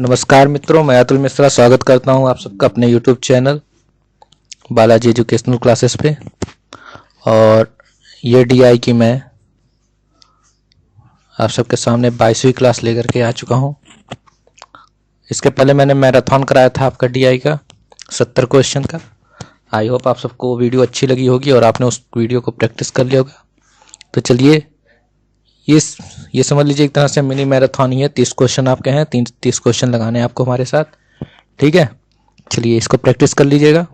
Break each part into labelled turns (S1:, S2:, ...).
S1: नमस्कार मित्रों, मैं अतुल मिश्रा स्वागत करता हूं आप सबका अपने YouTube channel Balaji educational classes पे। और ये DI की मैं आप सबके सामने 22वीं क्लास लेकर के आ चुका हूं। इसके पहले मैंने मैराथन कराया था आपका DI का 70 क्वेश्चन का। आई होप आप सबको वीडियो अच्छी लगी होगी और आपने उस वीडियो को प्रैक्टिस कर लिया होगा। तो चलिए, ये समझ लीजिए एक तरह से मिनी मैराथन ही है। 30 क्वेश्चन आपके हैं, 30 क्वेश्चन लगाने हैं आपको हमारे साथ, ठीक है। चलिए इसको प्रैक्टिस कर लीजिएगा।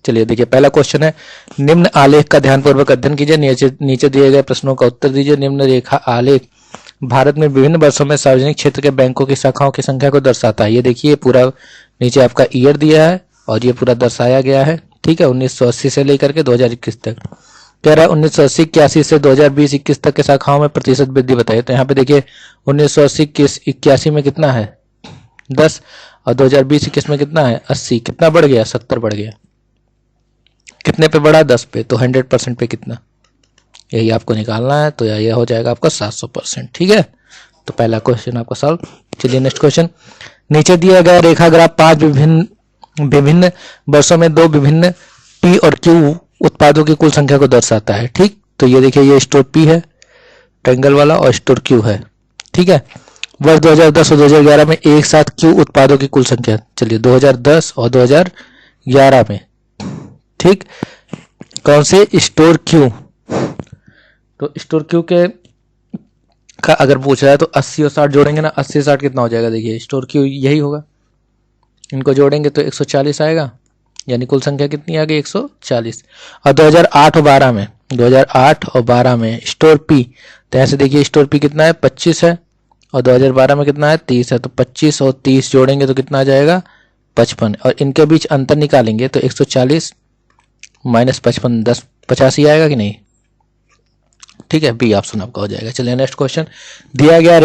S1: चलिए देखिए, पहला क्वेश्चन है, निम्न आलेख का ध्यानपूर्वक अध्ययन कीजिए, नीचे दिए गए प्रश्नों का उत्तर दीजिए। निम्न रेखा आलेख भारत में विभिन्न वर्षों में सार्वजनिक क्षेत्र के बैंकों की शाखाओं की संख्या को दर्शाता है। ये देखिए पूरा नीचे आपका ईयर दिया है और ये पूरा दर्शाया गया है, ठीक है। 1980 से लेकर के 2021 तक कह रहा है। 1980 81 से 2020 21 तक के शाखाओं में प्रतिशत वृद्धि बताइए। तो यहाँ पे देखिए 1980 81 में कितना है 10 और 2020 21 में कितना है 80। कितना बढ़ गया 70 बढ़ गया। कितने पे बढ़ा 10 पे, तो 100% पे कितना, यही आपको निकालना है। तो यह हो जाएगा आपका 700%, ठीक है। तो पहला क्वेश्चन आपका सॉल्व। चलिए नेक्स्ट क्वेश्चन, नीचे दिया गया रेखा ग्राफ 5 विभिन्न वर्षों में 2 विभिन्न P और Q उत्पादों की कुल संख्या को दर्शाता है, ठीक। तो ये देखिए, ये स्टोर P है ट्रायंगल वाला और स्टोर Q है, ठीक है। वर्ष 2010 और 2011 में एक साथ Q उत्पादों की कुल संख्या। चलिए 2010 और 2011 में, ठीक। कौन से स्टोर Q, तो स्टोर Q के का अगर पूछ रहा है तो 80 और 60 जोड़ेंगे ना, 80 60 कितना हो जाएगा। देखिए स्टोर Q यही होगा, इनको जोड़ेंगे तो 140 आएगा, यानी कुल संख्या कितनी आ गई 140। और 2008 और 12 में, 2008 और 12 में स्टोर P, तो ऐसे देखिए स्टोर P कितना है 25 है और 2012 में कितना है 30 है। तो 25 और 30 जोड़ेंगे तो कितना आ जाएगा 55। और इनके बीच अंतर निकालेंगे तो 140 माइनस 55 10 85 आएगा कि नहीं, ठीक है। बी ऑप्शन आपका हो जाएगा। चलिए नेक्स्ट क्वेश्चन, दिया गया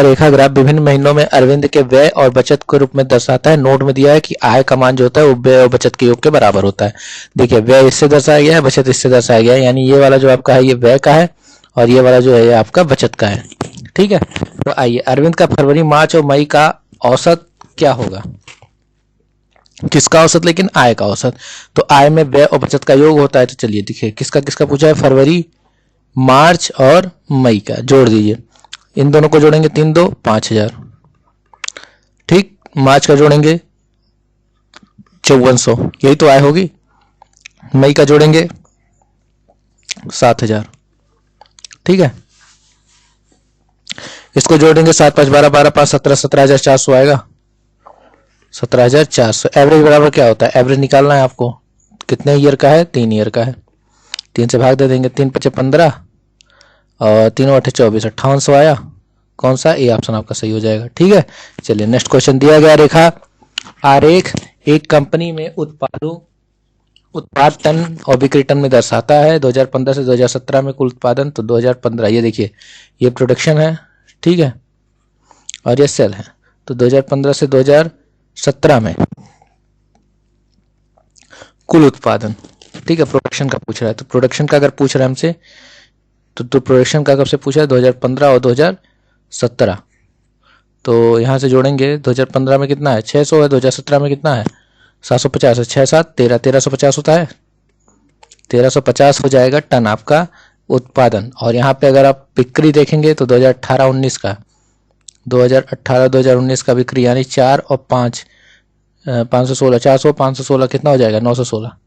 S1: रेखा ग्राफ विभिन्न महीनों में अरविंद के व्यय और बचत के रूप में दर्शाता है। नोट में दिया है कि आय का मान जो होता है वो व्यय और बचत के योग के बराबर होता है। देखिए व्यय इससे दर्शाया गया है, बचत इससे दर्शाया गया है, यानी ये वाला जो आपका है ये व्यय का है और ये वाला जो है ये आपका बचत का है, ठीक है। तो आइए, अरविंद का फरवरी मार्च और मई का औसत क्या होगा, किसका औसत, लेकिन आय का औसत। तो आय में व्यय और बचत का योग होता है। तो चलिए देखिए किसका किसका पूछा है, फरवरी मार्च और मई का जोड़ दीजिए। इन दोनों को जोड़ेंगे 3 2 5000, ठीक। मार्च का जोड़ेंगे 5400, यही तो आय होगी। मई का जोड़ेंगे 7000, ठीक है। इसको जोड़ेंगे 7 5 12 12 5 17 17400 आएगा, 17400। एवरेज बराबर क्या होता है, एवरेज निकालना है आपको। कितने ईयर का है 3 ईयर का है, 3 से भाग दे देंगे, 3 5 15 और 3 8 24 5800 आया। कौन सा, ए ऑप्शन आपका सही हो जाएगा, ठीक है। चलिए नेक्स्ट क्वेश्चन, दिया गया रेखा आरेख एक कंपनी में उत्पाद टन और बिक्री टन में दर्शाता है। 2015 से 2017 में कुल उत्पादन, तो 2015 ये देखिए ये प्रोडक्शन है, ठीक है, और ये सेल है। तो 2015 से 2017 में कुल उत्पादन, ठीक है। प्रोडक्शन का पूछ रहा है, तो प्रोडक्शन का अगर पूछ रहा है हमसे तो प्रोडक्शन का कब से पूछा है 2015 और 2017। तो यहाँ से जोड़ेंगे 2015 में कितना है 600 है, 2017 में कितना है 750 है, 6 7 13 1350 होता है, 1350 हो जाएगा टन आपका उत्पादन। और यहाँ पे अगर आप बिक्री देखेंगे तो 2018-19 का, 2018-2019 का बिक्री यानी 4 और 5 516, 400 516 कितना हो जाएगा 916।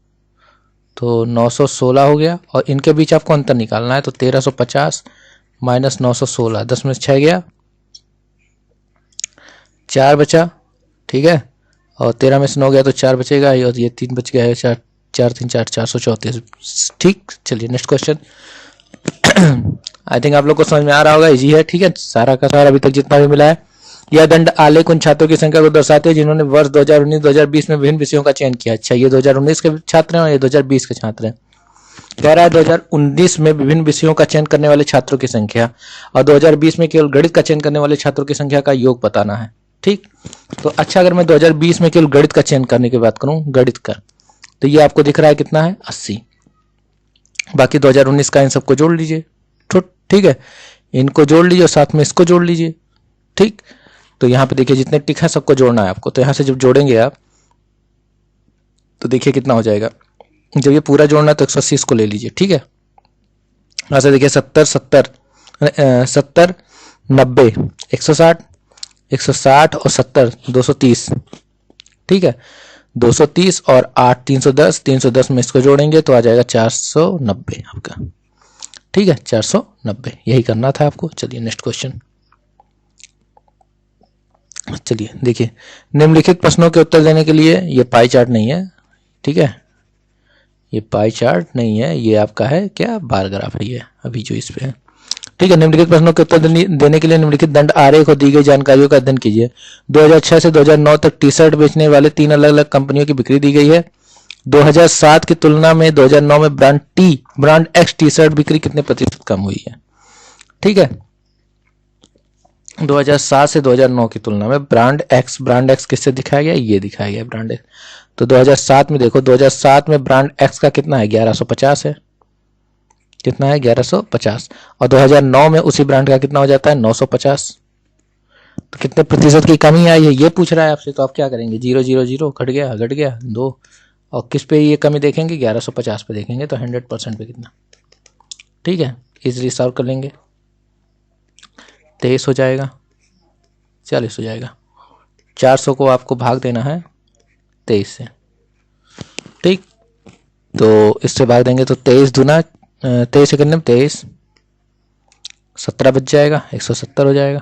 S1: तो 916 हो गया और इनके बीच आपको अंतर निकालना है। तो 1350 माइनस 916, 10 में 6 गया, 4 बचा, ठीक है। और 13 में से 9 गया तो 4 बचेगा और ये 3 बच गया है, 4 4 3 4 434, ठीक। चलिए नेक्स्ट क्वेश्चन, आई थिंक आप लोग को समझ में आ रहा होगा, इजी है, ठीक है। सारा का सारा अभी तक जितना भी मिला है। यह दंड आलेख उन छात्रों की संख्या को दर्शाते हैं जिन्होंने वर्ष 2019-2020 में विभिन्न विषयों का चयन किया। अच्छा, ये 2019 के छात्र हैं और ये 2020 के छात्र हैं। कह रहा है 2019 में विभिन्न विषयों का चयन करने वाले छात्रों की संख्या और 2020 में केवल गणित का चयन करने वाले छात्रों की संख्या का योग बताना है, ठीक। तो अच्छा, अगर मैं 2020 में केवल गणित का चयन करने की बात करूं, गणित का, तो ये आपको दिख रहा है कितना है 80। बाकी 2019 का इन सबको जोड़ लीजिए, ठीक है। इनको जोड़ लीजिए और साथ में इसको जोड़ लीजिए, ठीक, तो यहाँ पे देखिए जितने टिक हैं सबको जोड़ना है आपको। तो यहाँ से जब जोड़ेंगे आप तो देखिए कितना हो जाएगा। जब ये पूरा जोड़ना है तो 180 इसको ले लीजिए, ठीक है। यहाँ से देखिए 70 90 160 160 और 70 230, ठीक है। 230 और 8 310, 310 में इसको जोड़ेंगे तो आ जाएगा 490 आपका, ठीक है। 490 यही करना था आपको। चलिए नेक्स्ट क्वेश्चन। चलिए देखिए, निम्नलिखित प्रश्नों के उत्तर देने के लिए, ये पाई चार्ट नहीं है, ठीक है, ये पाई चार्ट नहीं है, ये आपका है क्या, बार ग्राफ है ये अभी जो इस पे है, ठीक है। निम्नलिखित प्रश्नों के उत्तर देने के लिए निम्नलिखित दंड आरेख और दी गई जानकारियों का अध्ययन कीजिए। 2006 से 2009 तक टी शर्ट बेचने वाले 3 अलग अलग कंपनियों की बिक्री दी गई है। 2007 की तुलना में 2009 में ब्रांड एक्स टी शर्ट बिक्री कितने प्रतिशत कम हुई है, ठीक है। 2007 से 2009 की तुलना में ब्रांड एक्स किससे दिखाया गया, ये दिखाया गया ब्रांड एक्स। तो 2007 में देखो, 2007 में ब्रांड एक्स का कितना है, 1150 है, कितना है 1150, और 2009 में उसी ब्रांड का कितना हो जाता है 950। तो कितने प्रतिशत की कमी आई है ये पूछ रहा है आपसे। तो आप क्या करेंगे, 0 0 0 घट गया 2, और किस पे ये कमी देखेंगे, 1150 पे देखेंगे, तो 100% पे कितना, ठीक है। इजिली सॉल्व कर लेंगे, 23 हो जाएगा, 40 हो जाएगा। 400 को आपको भाग देना है 23 से, ठीक। तो इससे भाग देंगे तो 23 दूना 23 से करने में 23, 17 बच जाएगा, 170 हो जाएगा,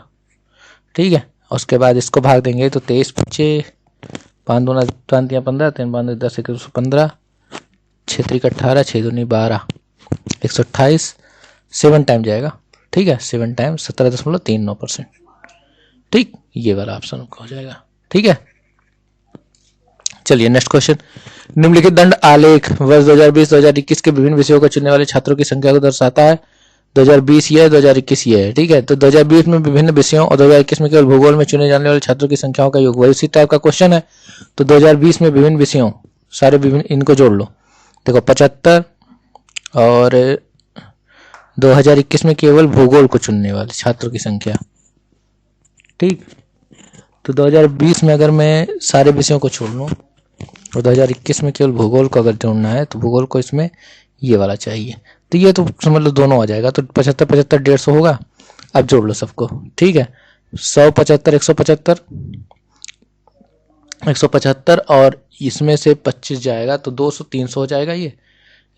S1: ठीक है। उसके बाद इसको भाग देंगे तो 23 बच्चे 5 दूना 15, 3 5 10 115, 6 3 18, 6 दूनी 12, 128, 7 टाइम जाएगा, ठीक है। 7 टाइम 17.39%, ठीक, ये वाला ऑप्शन हो जाएगा, ठीक है। चलिए नेक्स्ट क्वेश्चन। निम्नलिखित दंड आलेख वर्ष 2020-2021 के विभिन्न विषयों को चुनने वाले छात्रों की संख्या को दर्शाता है। 2020 ये है, 2021 ये है, ठीक है। तो 2020 में विभिन्न विषयों और 2021 में केवल भूगोल में चुने जाने वाले छात्रों की संख्याओं का योग, वही उसी टाइप का क्वेश्चन है। तो 2020 में विभिन्न विषयों, सारे विभिन्न, इनको जोड़ लो, देखो 75, और 2021 में केवल भूगोल को चुनने वाले छात्रों की संख्या, ठीक। तो 2020 में अगर मैं सारे विषयों को छोड़ लूँ और 2021 में केवल भूगोल को अगर जोड़ना है तो भूगोल को इसमें ये वाला चाहिए, तो ये तो समझ लो दोनों आ जाएगा। तो 75 75 150 होगा, अब जोड़ लो सबको, ठीक है। 100 75 175 175, और इसमें से 25 जाएगा तो 200 300 हो जाएगा, ये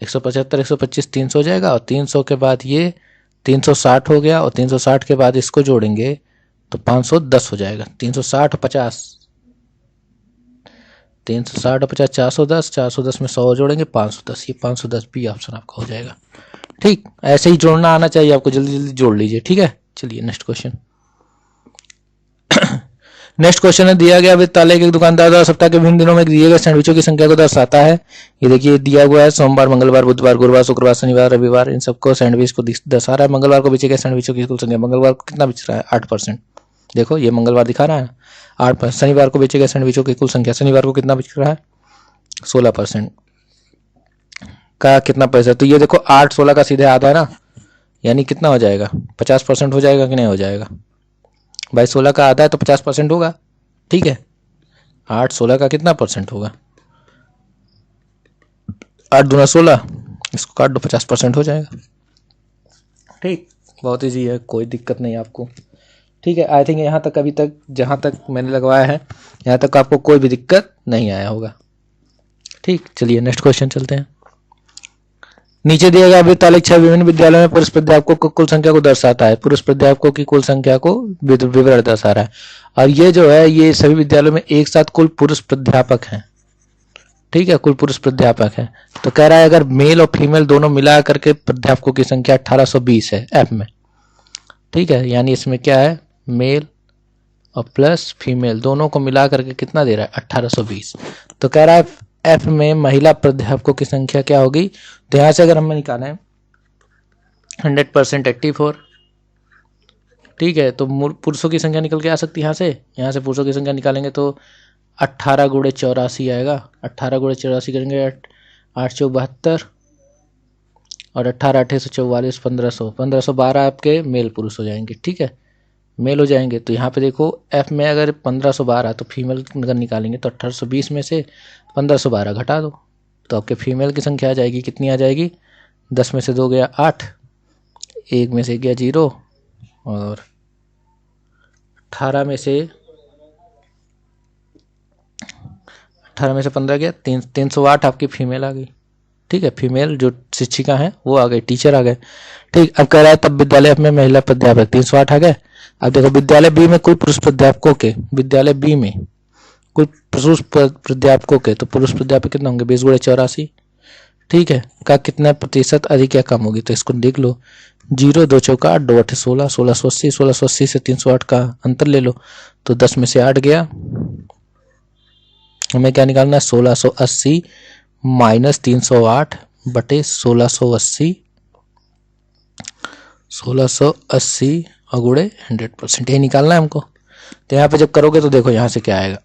S1: 175 125 300 हो जाएगा, और 300 के बाद ये 360 हो गया, और 360 के बाद इसको जोड़ेंगे तो 510 हो जाएगा। 360 और 50, 360 और 50 410, 410 में 100 जोड़ेंगे 510, ये 510 भी ऑप्शन आपका हो जाएगा, ठीक। ऐसे ही जोड़ना आना चाहिए आपको, जल्दी जल्दी जोड़ लीजिए, ठीक है। चलिए नेक्स्ट क्वेश्चन। नेक्स्ट क्वेश्चन है, दिया गया वित्तालय के दुकानदार द्वारा सप्ताह के विभिन्न दिनों में दिए गए सैंडविचों की संख्या को दर्शाता है। ये देखिए दिया हुआ है सोमवार, मंगलवार, बुधवार, गुरुवार, शुक्रवार, शनिवार, रविवार, इन सबको सैंडविच को दर्शा रहा है। मंगलवार को बेचे गए सैंडविचों की कुल संख्या, मंगलवार को कितना बेच रहा है 8%, देखो ये मंगलवार दिखा रहा है 8%। शनिवार को बेचे गए सैंडविचों की कुल संख्या, शनिवार को कितना बेच रहा है 16% का कितना पैसा, तो ये देखो 8 16 का सीधे आधा है ना, यानी कितना हो जाएगा 50% हो जाएगा कि नहीं हो जाएगा भाई, 16 का आधा है तो 50% होगा, ठीक है। 8 16 का कितना परसेंट होगा, 8 दूना 16, इसको काट दो 50% हो जाएगा, ठीक। बहुत ईजी है, कोई दिक्कत नहीं आपको, ठीक है। आई थिंक यहाँ तक, अभी तक जहाँ तक मैंने लगवाया है यहाँ तक आपको कोई भी दिक्कत नहीं आया होगा, ठीक। चलिए नेक्स्ट क्वेश्चन चलते हैं। नीचे दिया गया वित्तालेख 6 विभिन्न विद्यालयों में पुरुष प्राध्यापकों को कुल संख्या को दर्शाता है। पुरुष प्राध्यापकों की कुल संख्या को विवरण दर्शा रहा है, और ये जो है ये सभी विद्यालयों में एक साथ कुल पुरुष प्राध्यापक हैं, ठीक है, कुल पुरुष प्राध्यापक हैं। तो कह रहा है अगर मेल और फीमेल दोनों मिला करके प्राध्यापकों की संख्या 1820 है एफ में, ठीक है। यानी इसमें क्या है, मेल और प्लस फीमेल दोनों को मिला करके कितना दे रहा है 1820। तो कह रहा है एफ में महिला प्राध्यापकों की संख्या क्या होगी, तो यहां से अगर हमें निकालें 100% 84, ठीक है। तो पुरुषों की संख्या निकल के आ सकती है यहाँ से पुरुषों की संख्या निकालेंगे तो 18 गुणे 84 आएगा, 18 गुणे 84 करेंगे 8 चौक 72, और 18 8 144 1500, 1512 आपके मेल पुरुष हो जाएंगे, ठीक है। मेल हो जाएंगे। तो यहाँ पे देखो एफ में अगर 1512 तो फीमेल अगर निकालेंगे तो 1820 में से 1512 घटा दो तो आपके फीमेल की संख्या आ जाएगी, कितनी आ जाएगी, 10 में से 2 गया 8, 1 में से गया 0 और 18 में से 15 गया 308 आपकी फीमेल आ गई। ठीक है, फीमेल जो शिक्षिका है वो आ गई, टीचर आ गए। ठीक, अब कह रहा है तब विद्यालय में महिला प्राध्यापक 308 आ गए। अब देखो विद्यालय बी में कुल पुरुष प्राध्यापकों के, विद्यालय बी में कुल पुरुष प्राध्यापकों के, तो पुरुष प्राध्यापक कितना होंगे 20 गुणे 84। ठीक है, का कितना प्रतिशत अधिक या कम होगी, तो इसको देख लो 0 2 चौका 8 2 8 16 1680 1680 से 308 का अंतर ले लो तो 10 में से 8 गया, हमें क्या निकालना है 1680 माइनस 308 बटे 1680 और गुणे 100%, यही निकालना है हमको। तो यहाँ पे जब करोगे तो देखो यहाँ से क्या आएगा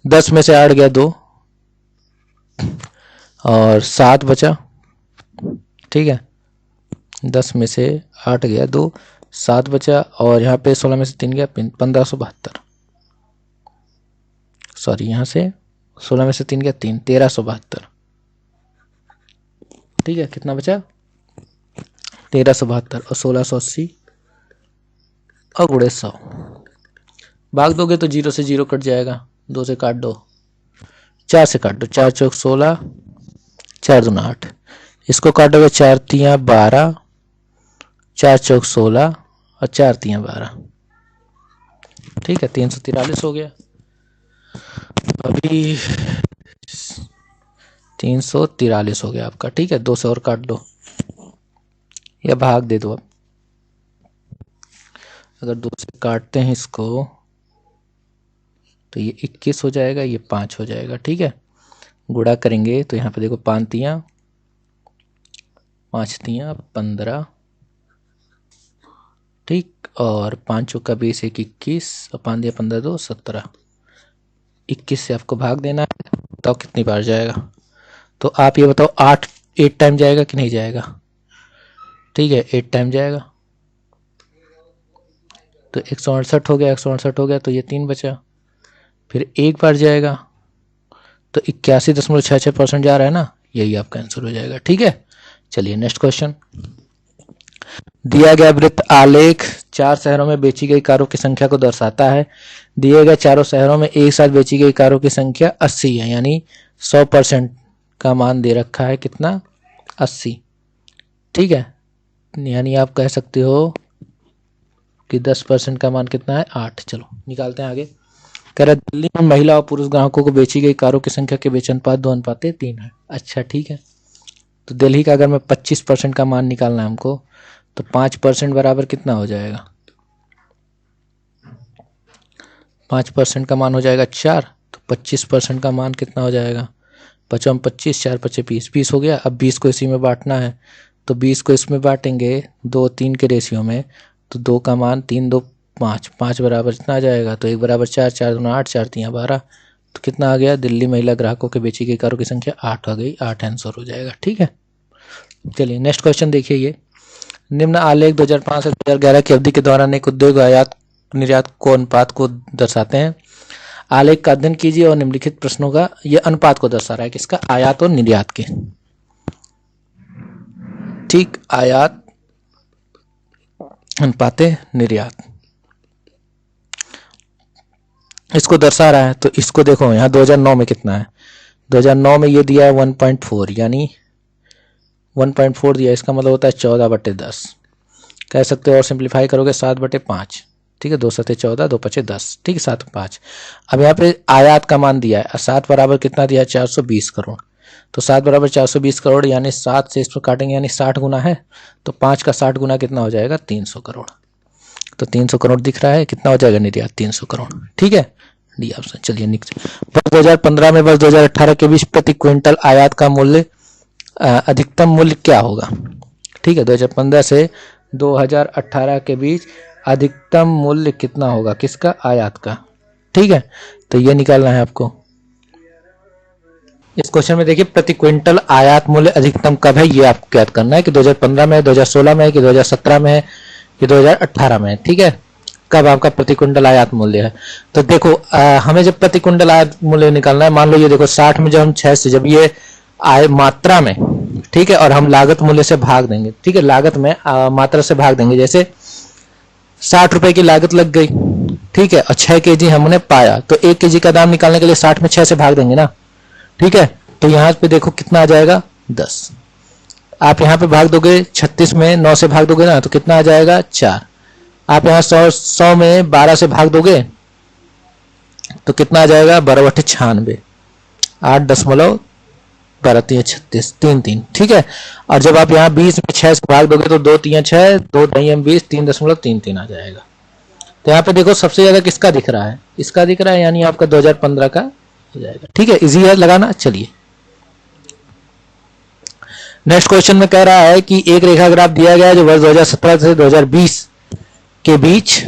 S1: 10 में से 8 गया 2 और 7 बचा। ठीक है, 10 में से 8 गया 2, 7 बचा और यहाँ पे 16 में से 3 गया 1572, सॉरी यहाँ से 16 में से 3 गया 3, 1372। ठीक है, कितना बचा 1372 और 1680 और गुणे 100, भाग दोगे तो 0 से 0 कट जाएगा, 2 से काट दो, 4 से काट दो, 4 चौक 16, 4 दूना 8, इसको काटोगे 4 तियां 12, 4 चौक 16 और 4 तियां 12। ठीक है, 343 हो गया। अभी 343 हो गया आपका। ठीक है, 2 से और काट दो या भाग दे दो। अब अगर 2 से काटते हैं इसको तो ये 21 हो जाएगा, ये 5 हो जाएगा। ठीक है, गुणा करेंगे तो यहाँ पे देखो 5 तियां 15। ठीक, और 5 चौका 20 1 21 और 5 दिया 15 2 17, 21 से आपको भाग देना है, बताओ कितनी बार जाएगा। तो आप ये बताओ 8 टाइम जाएगा कि नहीं जाएगा। ठीक है, 8 टाइम जाएगा तो 168 हो गया, 168 हो गया तो ये 3 बचा, फिर एक बार जाएगा तो 81.66% जा रहा है ना, यही आपका आंसर हो जाएगा। ठीक है, चलिए नेक्स्ट क्वेश्चन। दिया गया वृत्त आलेख 4 शहरों में बेची गई कारों की संख्या को दर्शाता है। दिए गए चारों शहरों में एक साथ बेची गई कारों की संख्या 80 है, यानी 100% का मान दे रखा है, कितना 80। ठीक है, यानी आप कह सकते हो कि 10% का मान कितना है 8। चलो निकालते हैं आगे। कह रहा दिल्ली में महिला और पुरुष ग्राहकों को बेची गई कारों की संख्या के बीच अनुपात 2:3 है। अच्छा ठीक है, तो दिल्ली का अगर मैं 25% का मान निकालना है हमको तो 5% बराबर कितना हो जाएगा, 5% का मान हो जाएगा 4, तो 25% का मान कितना हो जाएगा 5 25 4 5 20, 20 हो गया। अब 20 को इसी में बांटना है तो 20 को इसमें बांटेंगे 2 3 के रेशियो में, तो 2 का मान 3 2 5, 5 बराबर इतना आ जाएगा, तो 1 बराबर 4, 4 दूना 8, 4 तियां 12, तो कितना आ गया, दिल्ली महिला ग्राहकों के बेची गई कारों की संख्या 8 आ गई, 8 आंसर हो जाएगा। ठीक है, चलिए नेक्स्ट क्वेश्चन देखिए। ये निम्न आलेख 2005 से 2011 की अवधि के दौरान एक उद्योग आयात निर्यात को अनुपात को दर्शाते हैं। आलेख का अध्ययन कीजिए और निम्नलिखित प्रश्नों का यह अनुपात को दर्शा रहा है, किसका, आयात और निर्यात के। ठीक, आयात अनुपाते निर्यात इसको दर्शा रहा है। तो इसको देखो यहाँ 2009 में कितना है, 2009 में ये दिया है 1.4, यानी 1.4 दिया, इसका मतलब होता है 14/10 कह सकते हो, और सिंप्लीफाई करोगे 7/5। ठीक है, 2 7 14 2 5 10, ठीक है 7 5। अब यहाँ पे आयात का मान दिया है, 7 बराबर कितना दिया है 420 करोड़, तो 7 बराबर 420 करोड़, यानी 7 से इसको काटेंगे यानी 60 गुना है, तो 5 का 60 गुना कितना हो जाएगा 300 करोड़। तो 300 करोड़ दिख रहा है, कितना हो जाएगा निर्यात 300 करोड़। ठीक है, डी ऑप्शन। चलिए नेक्स्ट, वर्ष 2015 में वर्ष 2018 के बीच प्रति क्विंटल आयात का मूल्य अधिकतम मूल्य क्या होगा। ठीक है, 2015 से 2018 के बीच अधिकतम मूल्य कितना होगा, किसका, आयात का। ठीक है, तो ये निकालना है आपको। इस क्वेश्चन में देखिए प्रति क्विंटल आयात मूल्य अधिकतम कब है, ये आपको याद करना है कि 2015 में है, 2016 में है कि 2017 में है कि 2018 में है। ठीक है, कब आपका प्रति कुंटल आयात मूल्य है। तो देखो हमें जब प्रति कुंटल आयात मूल्य निकालना है, मान लो ये देखो 60 में जब हम 6 से जब ये आय मात्रा में, ठीक है, और हम लागत मूल्य से भाग देंगे, ठीक है, लागत में मात्रा से भाग देंगे। जैसे 60 रुपए की लागत लग गई, ठीक है, और 6 केजी हमने पाया, तो 1 केजी का दाम निकालने के लिए 60 में 6 से भाग देंगे ना, ठीक है। तो यहाँ पे देखो कितना आ जाएगा 10। आप यहाँ पे भाग दोगे 36 में 9 से भाग दोगे ना, तो कितना आ जाएगा 4। आप यहाँ 100 में 12 से भाग दोगे तो कितना आ जाएगा 12/96, 8.12 33, ठीक है। और जब आप यहाँ 20 में 6 से भाग दोगे तो 2 3 6, 2 2 20, 3.33 आ जाएगा। तो यहाँ पे देखो सबसे ज्यादा किसका दिख रहा है, इसका दिख रहा है, यानी आपका 2015 का हो जाएगा, ठीक है। इजी है लगाना। चलिए नेक्स्ट क्वेश्चन में कह रहा है कि एक रेखा ग्राफ दिया गया है जो वर्ष 2017 से 2020 के बीच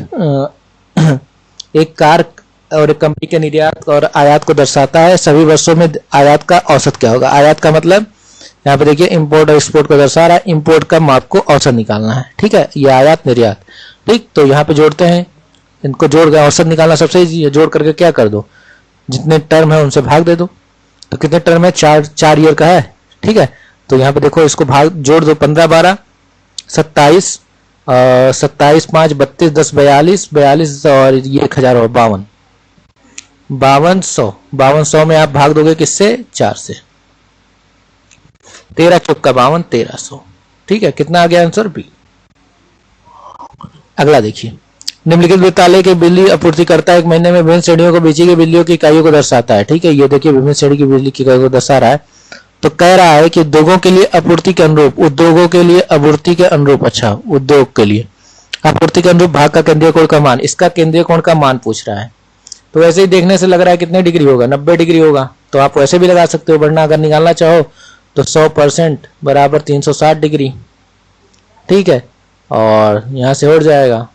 S1: एक कार और एक कंपनी के निर्यात और आयात को दर्शाता है। सभी वर्षों में आयात का औसत क्या होगा। आयात का मतलब यहाँ पे देखिए इंपोर्ट और एक्सपोर्ट को दर्शा रहा है। इंपोर्ट का माप को औसत निकालना है, ठीक है, ये आयात निर्यात, ठीक। तो यहाँ पे जोड़ते हैं, इनको जोड़ गया, औसत निकालना सबसे इजी है। जोड़ करके क्या कर दो, जितने टर्म है उनसे भाग दे दो। तो कितने टर्म है, 4 ईयर का है, ठीक है। तो यहाँ पे देखो इसको भाग जोड़ दो, 15 12 27, 27 5 32 10 42 42 और ये 1000 और 5200 में आप भाग दोगे किससे, 4 से। 13 चौका 52, 1300, ठीक है। कितना आ गया आंसर बी। अगला देखिए, निम्नलिखित वित्तालय के बिजली आपूर्तिकर्ता एक महीने में विभिन्न श्रेणियों को बेची गई बिजलियों की इकाइयों को दर्शाता है, ठीक है। ये देखिए विभिन्न श्रेणी की बिजली की इकाइयों को दर्शा रहा है। तो कह रहा है कि उद्योगों के लिए आपूर्ति के अनुरूप, उद्योगों के लिए आपूर्ति के अनुरूप, अच्छा उद्योग के लिए आपूर्ति के अनुरूप भाग का केंद्रीय कोण का मान, इसका केंद्रीय कोण का मान पूछ रहा है। तो वैसे ही देखने से लग रहा है कितने डिग्री होगा, 90 डिग्री होगा। तो आप वैसे भी लगा सकते हो, वरना अगर निकालना चाहो तो 100% बराबर 360 डिग्री, ठीक है। और यहाँ से उड़ जाएगा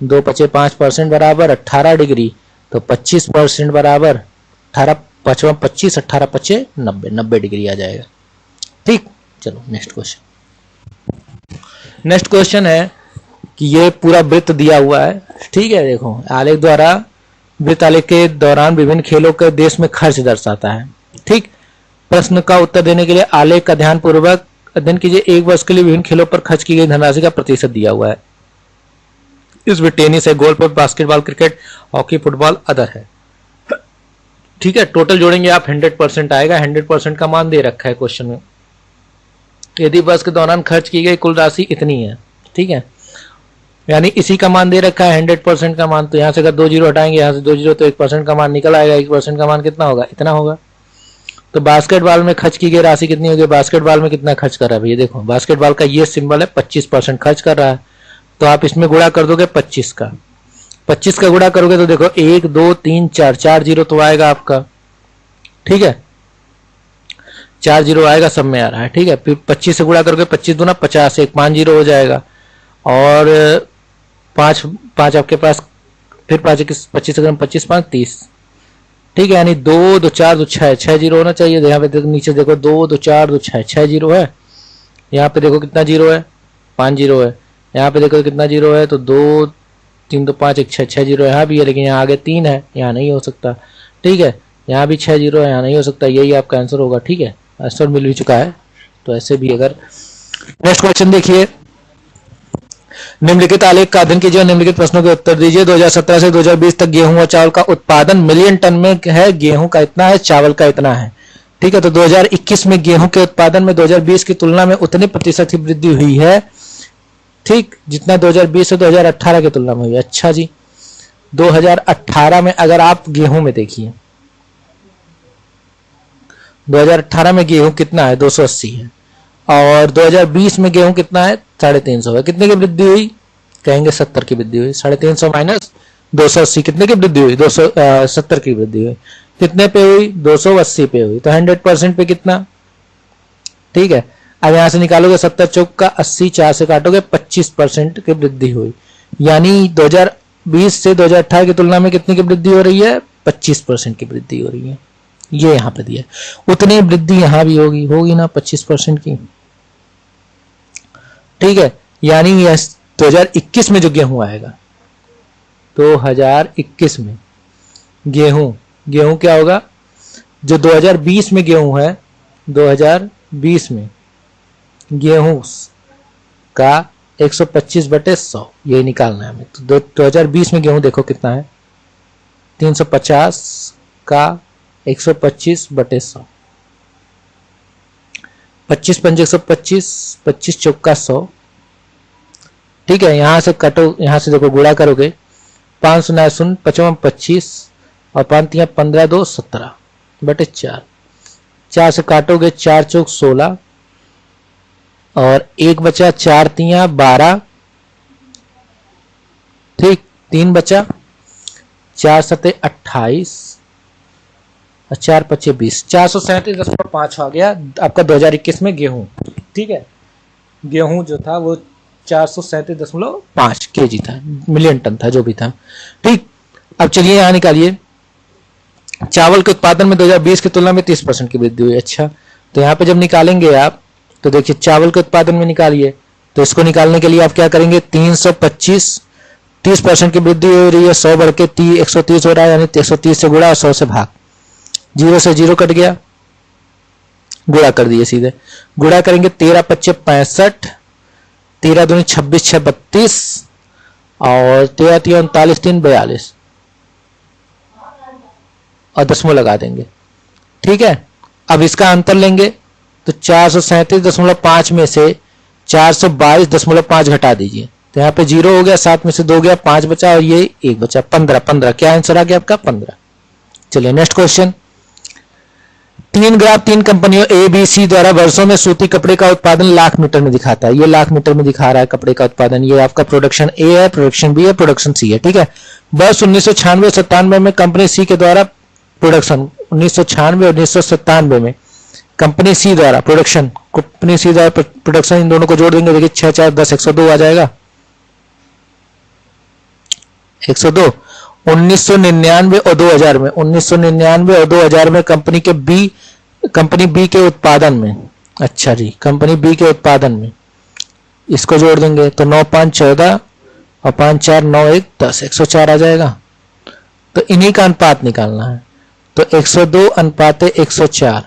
S1: 2 5 5% बराबर 18 डिग्री, तो 25% बराबर 18 5 25 18 5 90 डिग्री आ जाएगा, ठीक। चलो नेक्स्ट क्वेश्चन। नेक्स्ट क्वेश्चन है कि ये पूरा वृत्त दिया हुआ है, ठीक है। देखो आलेख द्वारा वृत्त आलेख के दौरान विभिन्न खेलों के देश में खर्च दर्शाता है, ठीक। प्रश्न का उत्तर देने के लिए आलेख का ध्यानपूर्वक अध्ययन कीजिए। एक वर्ष के लिए विभिन्न खेलों पर खर्च की गई धनराशि का प्रतिशत दिया हुआ है। इसमें टेनिस है, golf, basketball, cricket, hockey, football, other है, ठीक है। टोटल जोड़ेंगे आप 100% आएगा। 100% का मान दे रखा है क्वेश्चन में। यदि वर्ष के दौरान खर्च की गई कुल राशि इतनी है, ठीक है, यानी इसी का मान दे रखा है 100% का मान। तो यहाँ से अगर 2 जीरो हटाएंगे, यहाँ से 2 जीरो, तो 1% का मान निकल आएगा। 1% का मान कितना होगा, इतना होगा। तो बास्केटबॉल में खर्च की गई राशि कितनी होगी, बास्केटबॉल में कितना खर्च कर रहा है भैया, देखो बास्केटबॉल का ये सिंबल है, 25% खर्च कर रहा है। तो आप इसमें गुणा कर दोगे 25 का, 25 का गुणा करोगे तो देखो 1 2 3 4 जीरो तो आएगा आपका, ठीक है, 4 जीरो आएगा, सब में आ रहा है, ठीक है। फिर 25 से गुणा करोगे, 25 दूना 50, 1 5 जीरो हो जाएगा। और 5 आपके पास, फिर 5 25 अगर 25 5 30, ठीक है, यानी 2 2 4 2 6 जीरो होना चाहिए। यहाँ पे देखो नीचे देखो 2 2 4 2 6 जीरो है। यहाँ पे देखो कितना जीरो है, 5 जीरो है। यहाँ पे देखो कितना जीरो है, तो 2 3 2 5 1 6 जीरो यहाँ भी है, लेकिन यहाँ आगे 3 है, यहाँ नहीं हो सकता, ठीक है। यहाँ भी 6 जीरो है, यहाँ नहीं हो सकता। यही आपका आंसर होगा, ठीक है। आंसर मिल भी चुका है, तो ऐसे भी अगर। नेक्स्ट क्वेश्चन देखिए, निम्नलिखित आलेख का अध्ययन कीजिए और निम्नलिखित प्रश्नों के उत्तर दीजिए। 2017 से 2020 तक गेहूं और चावल का उत्पादन मिलियन टन में है। गेहूं का इतना है, चावल का इतना है, ठीक है। तो 2021 में गेहूं के उत्पादन में 2020 की तुलना में उतनी प्रतिशत ही वृद्धि हुई है, ठीक, जितना 2020 से 2018 की तुलना में हुई। अच्छा जी, 2018 में अगर आप गेहूं में देखिए, 2018 में गेहूं कितना है, 280 है। और 2020 में गेहूं कितना है, 350 है। कितने की वृद्धि हुई, कहेंगे 70 की वृद्धि हुई। 350 माइनस 280 कितने की वृद्धि हुई, 270 की वृद्धि हुई। कितने पे हुई, 280 पे हुई। तो 100% पे कितना, ठीक है। अब यहां से निकालोगे 70 चौक का 80, 4 से काटोगे 25% की वृद्धि हुई। यानी 2020 से 2018 की तुलना में कितने की वृद्धि हो रही है, 25% की वृद्धि हो रही है। ये यहाँ पे दिया, उतनी वृद्धि यहाँ भी होगी ना 25% की, ठीक है। यानी 2021 में जो गेहूं आएगा, 2021 में गेहूं क्या होगा, जो 2020 में गेहूं है, 2020 में गेहूं का 125/100 यही निकालना है हमें। तो 2020 में गेहूं देखो कितना है, 350 का 125/100, 25 पंजे 125, 25 चौका 100। ठीक है, यहां से कटो, यहां से देखो गुणा करोगे, 5 9 0 55 25 और 5 3 15 2 17/4, 4 से काटोगे 4 चौक 16 और 1 बचा, 4 3 12, ठीक, 3 बचा, 4 7 28 और 4 5 20, 437.5 आ गया आपका 2021 में गेहूं। ठीक है, गेहूं जो था वो 437.5 केजी था, मिलियन टन था, जो भी था। ठीक, अब चलिए यहां निकालिए, चावल के उत्पादन में 2020 की तुलना में 30% की वृद्धि हुई। अच्छा, तो यहाँ पे जब निकालेंगे आप, तो देखिए चावल के उत्पादन में निकालिए, तो इसको निकालने के लिए आप क्या करेंगे, 325, 30% की वृद्धि हो रही है, 100 बढ़ के 130 हो रहा है, यानी 130 से गुणा और 100 से भाग, 0 से 0 कट गया, गुणा कर दिए सीधे, गुणा करेंगे 13 25 65, 13 दूनी 26 6 32 और 13 3 39 3 42 और दशमलव लगा देंगे। ठीक है, अब इसका अंतर लेंगे, तो 437.5 में से 422.5 घटा दीजिए, तो यहाँ पे 0 हो गया, 7 में से 2 गया, 5 बचा और ये 1 बचा, 15। क्या आंसर आ गया आपका, 15। चलिए नेक्स्ट क्वेश्चन, 3 ग्राफ 3 कंपनियों ए बी सी द्वारा वर्षों में सूती कपड़े का उत्पादन लाख मीटर में दिखाता है। ये लाख मीटर में दिखा रहा है कपड़े का उत्पादन। ये आपका प्रोडक्शन ए है, प्रोडक्शन बी है, प्रोडक्शन सी है। ठीक है, वर्ष 1996-97 में कंपनी सी के द्वारा प्रोडक्शन, 1996 और 1997 में कंपनी सी द्वारा प्रोडक्शन, कंपनी सी द्वारा प्रोडक्शन, इन दोनों को जोड़ देंगे, देखिए 6 4 10 102 आ जाएगा, 102। 1999 और 2000 में, 1999 और 2000 में कंपनी बी के उत्पादन में, अच्छा जी, कंपनी बी के उत्पादन में इसको जोड़ देंगे, तो 9 5 14 और 5 4 9 1 10, 104 आ जाएगा। तो इन्हीं का अनुपात निकालना है, तो 102:104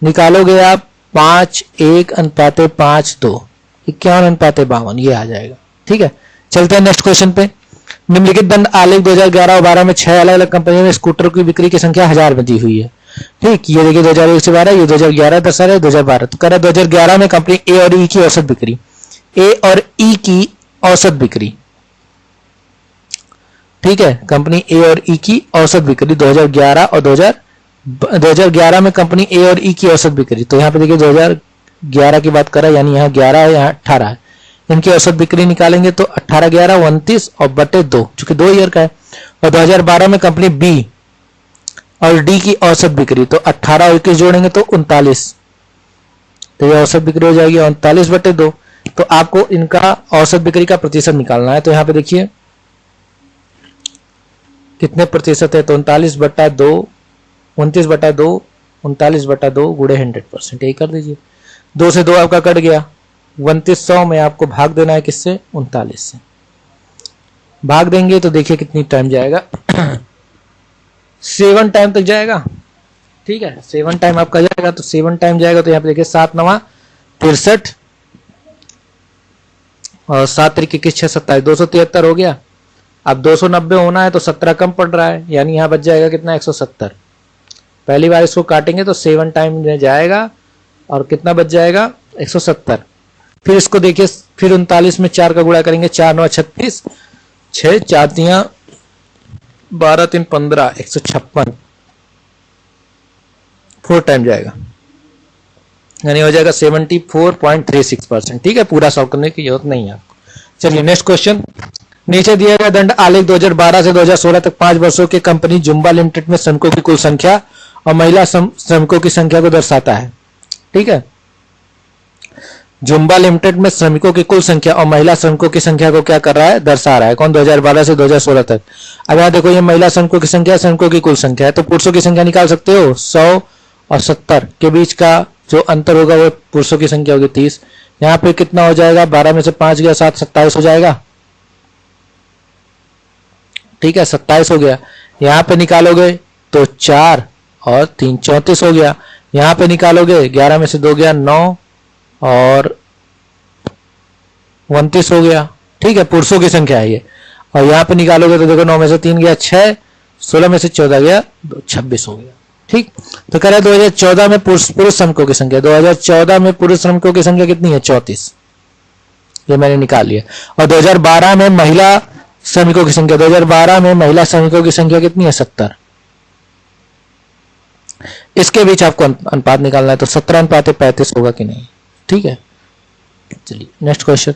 S1: निकालोगे आप, 5:1:5:2, 51:52, ये आ जाएगा। ठीक है, चलते हैं नेक्स्ट क्वेश्चन पे। निम्नलिखित दंड आलेख 2011 और 12 में 6 अलग अलग कंपनियों में स्कूटर की बिक्री की संख्या 1000 में दी हुई है। ठीक, ये देखिए 2001 से 12, ये 2011 दर्शा रहा है, 2012। तो कह रहा है 2011 में कंपनी ए और ई की औसत बिक्री, ए और ई की औसत बिक्री, ठीक है, कंपनी ए और ई की औसत बिक्री 2011 और 2011 में कंपनी ए और ई की औसत बिक्री, तो यहाँ पे देखिए 2011 की बात कर रहा है, यानी यहाँ 11 है, यहाँ 18 है, इनकी औसत बिक्री निकालेंगे तो 18 11 29 और बटे 2, चूंकि 2 ईयर का है। और 2012 में कंपनी बी और डी की औसत बिक्री, तो 18 और 21 जोड़ेंगे तो 39, तो ये औसत बिक्री हो जाएगी 39 बटे 2। तो आपको इनका औसत बिक्री का प्रतिशत निकालना है, तो यहाँ पे देखिए कितने प्रतिशत है, तो 39/2, 29/2, 39/2 गुणे 100%, यही कर दीजिए। 2 से 2 आपका कट गया, 2900 में आपको भाग देना है किससे, 39 से भाग देंगे, तो देखिए कितनी टाइम जाएगा 7 टाइम तक जाएगा। ठीक है, 7 टाइम आपका जाएगा, तो 7 टाइम जाएगा, तो यहाँ पे देखिए 7 9 63 और 7 3 21 6 27, 273 हो गया। अब 290 होना है तो 17 कम पड़ रहा है, यानी यहाँ बच जाएगा कितना, 170। पहली बार इसको काटेंगे तो 7 टाइम में जाएगा और कितना बच जाएगा, 170। फिर इसको देखिए, फिर 39 में 4 का गुणा करेंगे, 4 9 36, 6 4 3 12 3 15, 156, 4 टाइम जाएगा, यानी हो जाएगा 74.36%। ठीक है, पूरा सॉल्व करने की जरूरत नहीं है आपको। चलिए नेक्स्ट क्वेश्चन, नीचे दिया गया दंड आलेख 2012 से 2016 तक 5 वर्षों के कंपनी जुम्बा लिमिटेड में श्रमिकों की कुल संख्या और महिला श्रमिकों की संख्या को दर्शाता है। ठीक है, जुम्बा लिमिटेड में श्रमिकों की कुल संख्या और महिला श्रमिकों की संख्या को क्या कर रहा है, दर्शा रहा है। कौन, 2012 से 2016 तक। अब यहाँ देखो, ये महिला श्रमिकों की संख्या, श्रमिकों की कुल संख्या है, तो पुरुषों की संख्या निकाल सकते हो, 100 और 70 के बीच का जो अंतर होगा वो पुरुषों की संख्या होगी 30। यहाँ पे कितना हो जाएगा, 12 में से 5 गया 7, 27 हो जाएगा। ठीक है, 27 हो गया। यहाँ पे निकालोगे तो 4 और 3 34 हो गया। यहाँ पे निकालोगे 11 में से 2 गया 9 और 29 हो गया। ठीक है, पुरुषों की संख्या है ये। और यहाँ पे निकालोगे तो देखो 9 में से 3 गया 6, 16 में से 14 गया 26 हो गया। ठीक, तो कह रहे 2014 में पुरुष श्रमिकों की संख्या, 2014 में पुरुष श्रमिकों की संख्या कितनी है? 34, ये मैंने निकाल लिया। और 2012 में महिला श्रमिकों की संख्या, 2012 में महिला श्रमिकों की संख्या कितनी है? 70। इसके बीच आपको अनुपात निकालना है, तो 17:35 होगा कि नहीं? ठीक है, चलिए नेक्स्ट क्वेश्चन।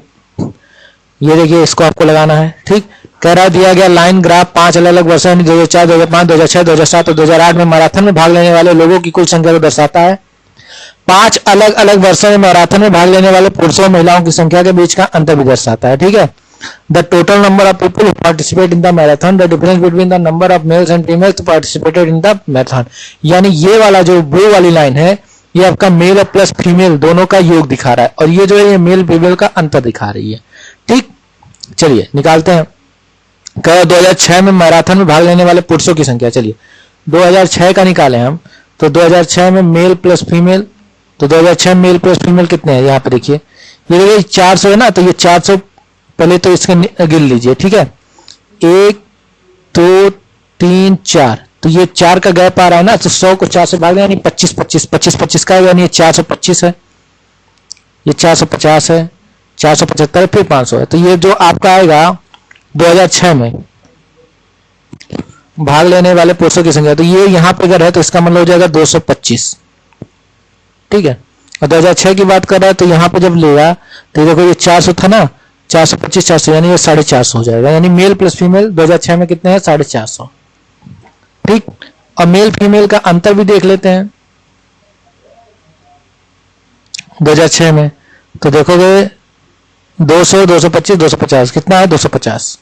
S1: ये देखिए, इसको आपको लगाना है। ठीक, कह रहा दिया गया लाइन ग्राफ 5 अलग अलग वर्षों 2004, 2005, 2006, 2007 और 2008 में मैराथन में भाग लेने वाले लोगों की कुल संख्या को दर्शाता है। 5 अलग अलग वर्षों में मैराथन में भाग लेने वाले पुरुषों और महिलाओं की संख्या के बीच का अंतर भी दर्शाता है। ठीक है, the total number of people who participate in the marathon, the difference between the number of males and females participated in the marathon. यानी ये वाला जो ब्लू वाली लाइन है, ये आपका मेल और प्लस फीमेल दोनों का योग दिखा रहा है, और ये जो है ये मेल फीमेल का अंतर दिखा रही है। ठीक, चलिए निकालते हैं। 2006 में मैराथन में भाग लेने वाले पुरुषों की संख्या, चलिए 2006 का निकाले हम, तो 2006 में मेल प्लस फीमेल, तो 2006 मेल प्लस फीमेल कितने हैं? यहाँ पे देखिए, ये देखिए 400 है ना, तो ये 400 पहले तो इसके गिन लीजिए। ठीक है, 1 2 3 4, तो ये 4 का गैप आ रहा है ना, तो 100 को 4 से भाग दें, यानी 25 25 25 25 का, यानी ये 425 है, ये 450 है, 475 फिर 500 है। तो ये जो आपका आएगा 2006 में भाग लेने वाले पुरुषों की संख्या, तो ये यहाँ पे अगर है तो इसका मतलब हो जाएगा 225। ठीक है, और 2006 की बात कर रहा है, तो यहाँ पे जब लेगा तो देखो ये 400 था ना, 425 400, यानी ये 450 हो जाएगा। यानी मेल प्लस फीमेल 2006 में कितने हैं? 450। ठीक, और मेल फीमेल का अंतर भी देख लेते हैं 2006 में, तो देखोगे 200 225 250, कितना है? 250।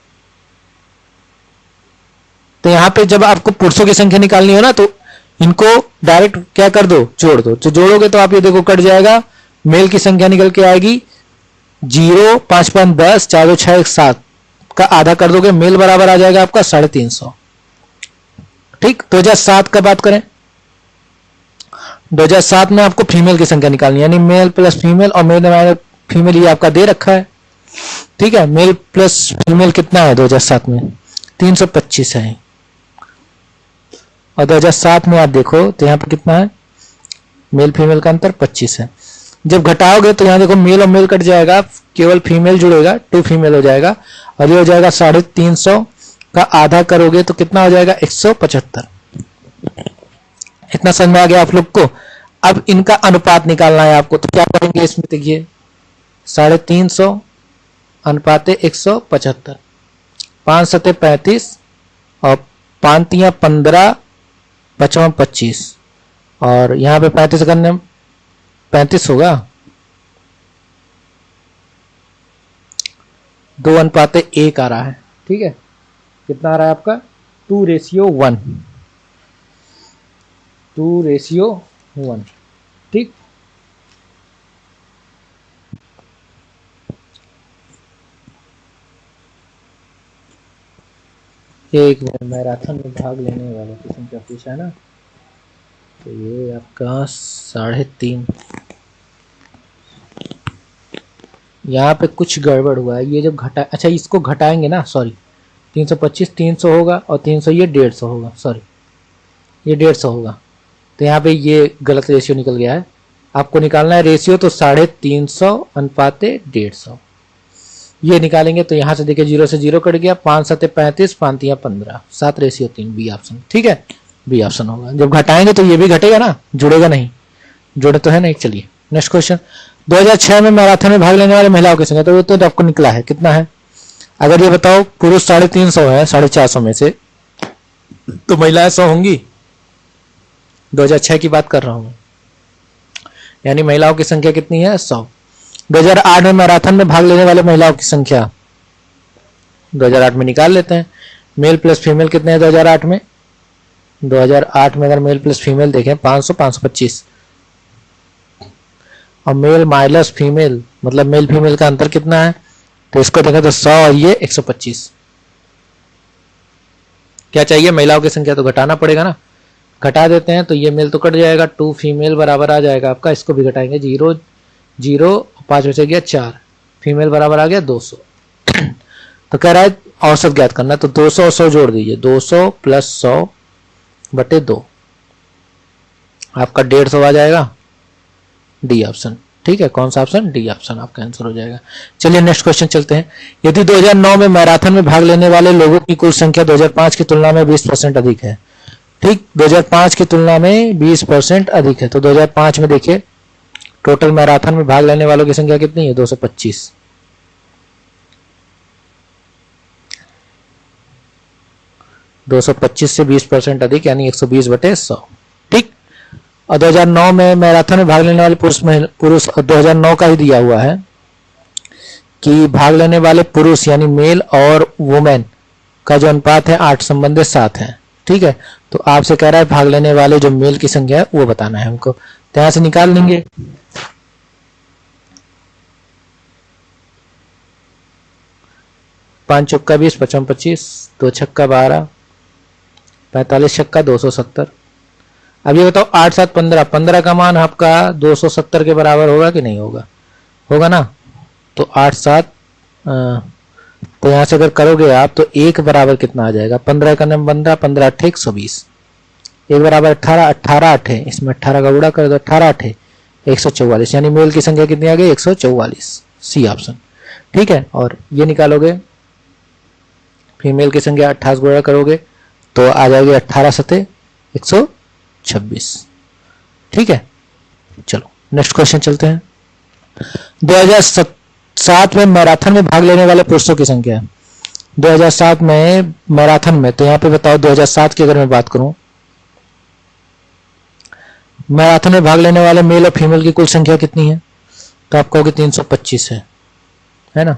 S1: तो यहां पे जब आपको पुरुषों की संख्या निकालनी हो ना, तो इनको डायरेक्ट क्या कर दो? जोड़ दो। तो जोड़ोगे तो आप ये देखो कट जाएगा, मेल की संख्या निकल के आएगी 0 5 5 10 4 2 6 1 7 का आधा कर दोगे, मेल बराबर आ जाएगा आपका 350। ठीक, 2007 का बात करें, 2007 में आपको फीमेल की संख्या निकालनी है, यानी मेल प्लस फीमेल, और मेल फीमेल ये आपका दे रखा है। ठीक है, मेल प्लस फीमेल कितना है 2007 में? 325 है। और 2007 में आप देखो तो यहाँ पे कितना है? मेल फीमेल का अंतर 25 है। जब घटाओगे तो यहाँ देखो मेल और मेल कट जाएगा, केवल फीमेल जुड़ेगा, 2 फीमेल हो जाएगा, और ये हो जाएगा 350 का आधा करोगे तो कितना हो जाएगा? 175। इतना समझ में आ गया आप लोग को? अब इनका अनुपात निकालना है आपको, तो क्या करेंगे इसमें? देखिए 350 अनुपाते 175, 5 सते 35 और 5 तियां 15 55 25, और यहाँ पे 35 करने 35 होगा, 2 अनुपाते 1 आ रहा है। ठीक है, कितना आ रहा है आपका? 2:1, 2:1। ठीक, एक मैराथन में भाग लेने वालों की संख्या पूछा है ना, तो ये आपका 3.5। यहाँ पे कुछ गड़बड़ हुआ है, ये जब घटा, अच्छा इसको घटाएंगे ना, सॉरी 325 300 होगा, और 300 ये 150 होगा, सॉरी ये 150 होगा, तो यहाँ पे ये गलत रेशियो निकल गया है। आपको निकालना है रेशियो, तो 350 अनुपाते 150 ये निकालेंगे, तो यहाँ से देखिए 0 से 0 कट गया, 5 सते 35 5 तियां 15 7:3, बी ऑप्शन। ठीक है, बी ऑप्शन होगा। जब घटाएंगे तो ये भी घटेगा ना, जुड़ेगा नहीं, जुड़े तो है नहीं। चलिए नेक्स्ट क्वेश्चन। 2006 में मैराथन में भाग लेने वाले महिलाओं की संख्या, तो ये तो आपको निकला है, कितना है? अगर ये बताओ पुरुष 350 है 450 में से, तो महिलाएं 100 होंगी। 2006 की बात कर रहा हूं, यानी महिलाओं की संख्या कितनी है? 100। 2008 में मैराथन में भाग लेने वाले महिलाओं की संख्या 2008 में निकाल लेते हैं। मेल प्लस फीमेल कितने हैं 2008 में? 2008 में अगर मेल प्लस फीमेल देखें 500 525, और मेल माइनस फीमेल मतलब मेल फीमेल का अंतर कितना है? तो इसको देखें तो 100 और ये 125। क्या चाहिए, महिलाओं की संख्या, तो घटाना पड़ेगा ना, घटा देते हैं तो ये मेल तो कट जाएगा, 2 फीमेल बराबर आ जाएगा आपका, इसको भी घटाएंगे, 0 0 5 में से गया 4, फीमेल बराबर आ गया 200। तो कह रहा है औसत ज्ञात करना, तो 200 और 100 जोड़ दीजिए, 200 प्लस 100 बटे 2, आपका 150 आ जाएगा, डी ऑप्शन। ठीक है, कौन सा ऑप्शन, डी ऑप्शन आपका आंसर हो जाएगा। चलिए नेक्स्ट क्वेश्चन चलते हैं। यदि 2009 में मैराथन में भाग लेने वाले लोगों की कुल संख्या 2005 की तुलना में 20% अधिक है, ठीक, 2005 की तुलना में 20% अधिक है, तो 2005 में देखिए टोटल मैराथन में भाग लेने वालों की संख्या कितनी है, 225। 225 से 20% अधिक यानी 120 बटे 100, ठीक। और 2009 में मैराथन में भाग लेने वाले पुरुष 2009 का ही दिया हुआ है कि भाग लेने वाले पुरुष यानी मेल और वुमेन का जो अनुपात है 8 संबंधित 7 है, ठीक है। तो आपसे कह रहा है भाग लेने वाले जो मेल की संख्या है वो बताना है हमको, तो यहां से निकाल लेंगे। पांच चौका 20, 55 25, 2 छक्का 12, 45 छक्का 270। अब ये बताओ 8 7 15, 15 का मान आपका 270 के बराबर होगा कि नहीं होगा, होगा ना। तो 8 7, तो यहां से अगर करोगे आप तो 1 बराबर कितना आ जाएगा, 15 का नाम 15, 15 8 120, 1 बराबर 18, 18 8 है, इसमें 18 का गुणा कर दो, 18 8 144, यानी मेल की संख्या कितनी आ गई, 144, सी ऑप्शन, ठीक है। और ये निकालोगे फीमेल की संख्या 28 गुणा करोगे तो आ जाएगी 18 सते 126, ठीक है। चलो नेक्स्ट क्वेश्चन चलते हैं। 2007 में मैराथन में भाग लेने वाले पुरुषों की संख्या, 2007 में मैराथन में, तो यहां पे बताओ 2007 की अगर मैं बात करूं, मैराथन में भाग लेने वाले मेल और फीमेल की कुल संख्या कितनी है, तो आप कहोगे 325 है ना,